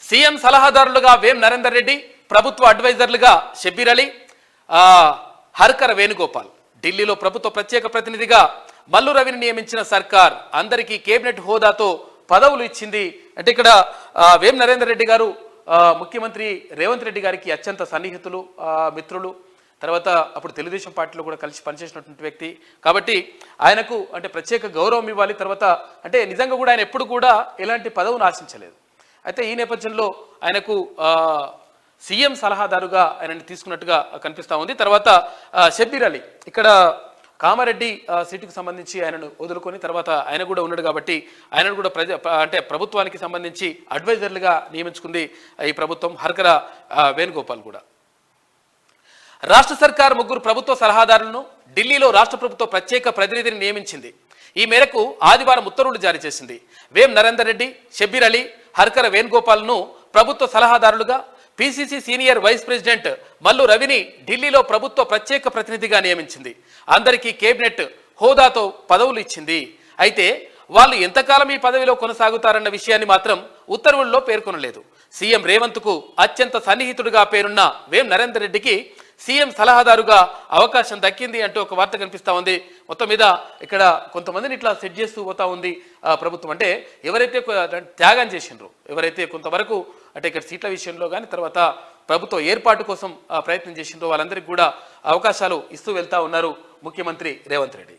CM సలహాదారులుగా వేం నరేందర్ రెడ్డి, ప్రభుత్వ అడ్వైజర్లుగా షబ్బీర్ అలీ, హర్కర వేణుగోపాల్. ఢిల్లీలో ప్రభుత్వ ప్రత్యేక ప్రతినిధిగా మల్లు రవిని నియమించిన సర్కార్ అందరికీ కేబినెట్ హోదాతో పదవులు ఇచ్చింది. అంటే ఇక్కడ వేం నరేందర్ రెడ్డి గారు ముఖ్యమంత్రి రేవంత్ రెడ్డి గారికి అత్యంత సన్నిహితులు, మిత్రులు. తర్వాత అప్పుడు తెలుగుదేశం పార్టీలో కూడా కలిసి పనిచేసినటువంటి వ్యక్తి కాబట్టి ఆయనకు అంటే ప్రత్యేక గౌరవం ఇవ్వాలి. తర్వాత అంటే నిజంగా కూడా ఆయన ఎప్పుడు కూడా ఎలాంటి పదవును ఆశించలేదు. అయితే ఈ నేపథ్యంలో ఆయనకు సీఎం సలహాదారుగా ఆయనని తీసుకున్నట్టుగా కనిపిస్తూ ఉంది. తర్వాత షబ్బీర్ అలీ ఇక్కడ కామారెడ్డి సీటుకు సంబంధించి ఆయనను వదులుకొని తర్వాత ఆయన కూడా ఉన్నాడు కాబట్టి ఆయనను కూడా అంటే ప్రభుత్వానికి సంబంధించి అడ్వైజర్లుగా నియమించుకుంది ఈ ప్రభుత్వం. హర్కర వేణుగోపాల్ కూడా. రాష్ట్ర సర్కార్ 3 ప్రభుత్వ సలహాదారులను ఢిల్లీలో రాష్ట్ర ప్రభుత్వ ప్రత్యేక ప్రతినిధిని నియమించింది. ఈ మేరకు ఆదివారం ఉత్తర్వులు జారీ చేసింది. వేం నరేందర్ రెడ్డి, షబ్బీర్ అలీ, హర్కర వేణుగోపాల్ను ప్రభుత్వ సలహాదారులుగా, PCC senior vice president Mallu రవిని ఢిల్లీలో ప్రభుత్వ ప్రత్యేక ప్రతినిధిగా నియమించింది. అందరికీ కేబినెట్ హోదాతో పదవులు ఇచ్చింది. అయితే వాళ్ళు ఎంతకాలం ఈ పదవిలో కొనసాగుతారన్న విషయాన్ని మాత్రం ఉత్తర్వుల్లో పేర్కొనలేదు. సీఎం రేవంత్కు అత్యంత సన్నిహితుడిగా పేరున్న వేం నరేందర్ రెడ్డికి సీఎం సలహాదారుగా అవకాశం దక్కింది అంటూ ఒక వార్త కనిపిస్తూ ఉంది. మొత్తం మీద ఇక్కడ కొంతమందిని ఇట్లా సెట్ చేస్తూ పోతా ఉంది ప్రభుత్వం. అంటే ఎవరైతే త్యాగం చేసిండ్రో, ఎవరైతే కొంతవరకు అంటే ఇక్కడ సీట్ల విషయంలో కానీ తర్వాత ప్రభుత్వ ఏర్పాటు కోసం ప్రయత్నం చేసిండ్రో వాళ్ళందరికీ కూడా అవకాశాలు ఇస్తూ వెళ్తా ఉన్నారు ముఖ్యమంత్రి రేవంత్ రెడ్డి.